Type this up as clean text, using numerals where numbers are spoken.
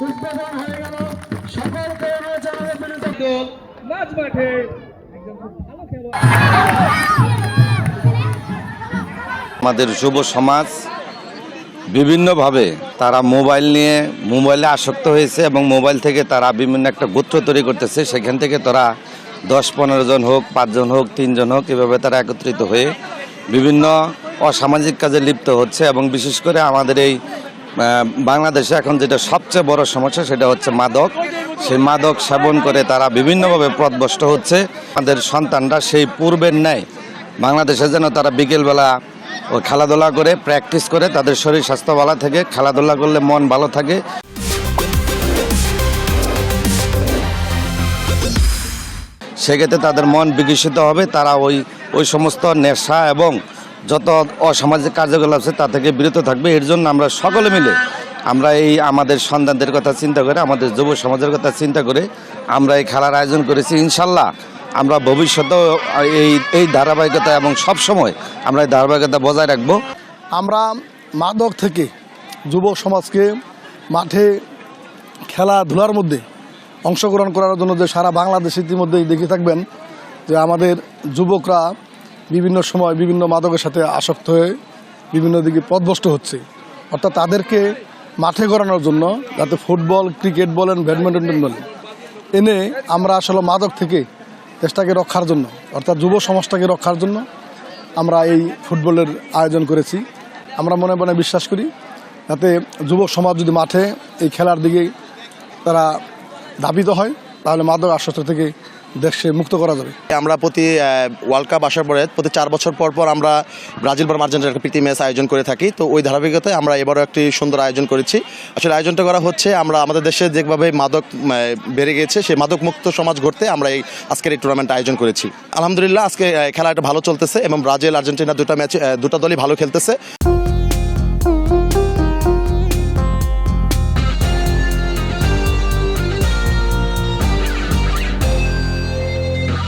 উদ্বোধন হয়ে গেল। সকলকে রয়েছে আমাদের বিনোদন দল মাঝ মাঠে একজন খুব ভালো খেলোয়াড়। আমাদের যুব সমাজ বিভিন্নভাবে তারা মোবাইলে আসক্ত হয়েছে এবং মোবাইল থেকে তারা বিভিন্ন একটা গোত্র তৈরি করতেছে। সেখান থেকে তারা 10-15 জন হোক, 5 জন হোক, 3 জন হোক, এভাবে তারা একত্রিত হয়ে বিভিন্ন অসামাজিক কাজে লিপ্ত হচ্ছে। এবং বিশেষ করে আমাদের এই বাংলাদেশে এখন যেটা সবচেয়ে বড় সমস্যা সেটা হচ্ছে মাদক। সেই মাদক সেবন করে তারা বিভিন্নভাবে পথভ্রষ্ট হচ্ছে। আমাদের সন্তানরা সেই পূর্বের ন্যায় বাংলাদেশে যেন তারা বিকেলবেলা খেলাধুলা করে প্র্যাকটিস করে তাদের শরীর স্বাস্থ্য ভালো থাকে, খেলাধুলা করলে মন ভালো থাকে। সেক্ষেত্রে তাদের মন বিকশিত হবে, তারা ওই সমস্ত নেশা এবং যত অসামাজিক কার্যকলাপ আছে তা থেকে বিরত থাকবে। এর জন্য আমরা সকলে মিলে আমাদের সন্তানদের কথা চিন্তা করে, আমাদের যুব সমাজের কথা চিন্তা করে আমরা এই খেলার আয়োজন করেছি। ইনশাল্লাহ আমরা ভবিষ্যতেও এই ধারাবাহিকতা এবং সব সময় আমরা এই ধারাবাহিকতা বজায় রাখবো। আমরা মাদক থেকে যুবক সমাজকে মাঠে খেলাধুলার মধ্যে অংশগ্রহণ করার জন্য যে সারা বাংলাদেশ ইতিমধ্যেই দেখে থাকবেন যে আমাদের যুবকরা বিভিন্ন সময় বিভিন্ন মাদকের সাথে আসক্ত হয়ে বিভিন্ন দিকে পথভ্রষ্ট হচ্ছে। অর্থাৎ তাদেরকে মাঠে গড়ানোর জন্য যাতে ফুটবল, ক্রিকেট বলেন, ব্যাডমিন্টন বলেন এনে আমরা আসলে মাদক থেকে দেশটাকে রক্ষার জন্য অর্থাৎ যুব সমাজটাকে রক্ষার জন্য আমরা এই ফুটবলের আয়োজন করেছি। আমরা মনে মনে বিশ্বাস করি যাতে যুব সমাজ যদি মাঠে এই খেলার দিকে তারা ধাবিত হয় তাহলে মাদক আসক্তি থেকে দেশে মুক্ত করা যাবে। আমরা প্রতি ওয়ার্ল্ড কাপ আসার পরে প্রতি 4 বছর পর আমরা ব্রাজিল বা আর্জেন্টিনার একটা প্রীতি ম্যাচ আয়োজন করে থাকি। তো ওই ধারাবাহিকতায় আমরা এবারও একটি সুন্দর আয়োজন করেছি। আসলে আয়োজনটা করা হচ্ছে আমরা আমাদের দেশে যেভাবে মাদক বেড়ে গেছে সেই মাদক মুক্ত সমাজ গড়তে আমরা আজকের এই টুর্নামেন্ট আয়োজন করেছি। আলহামদুলিল্লাহ আজকে খেলাটা ভালো চলতেছে এবং ব্রাজিল আর্জেন্টিনা দুটা দলই ভালো খেলতেছে।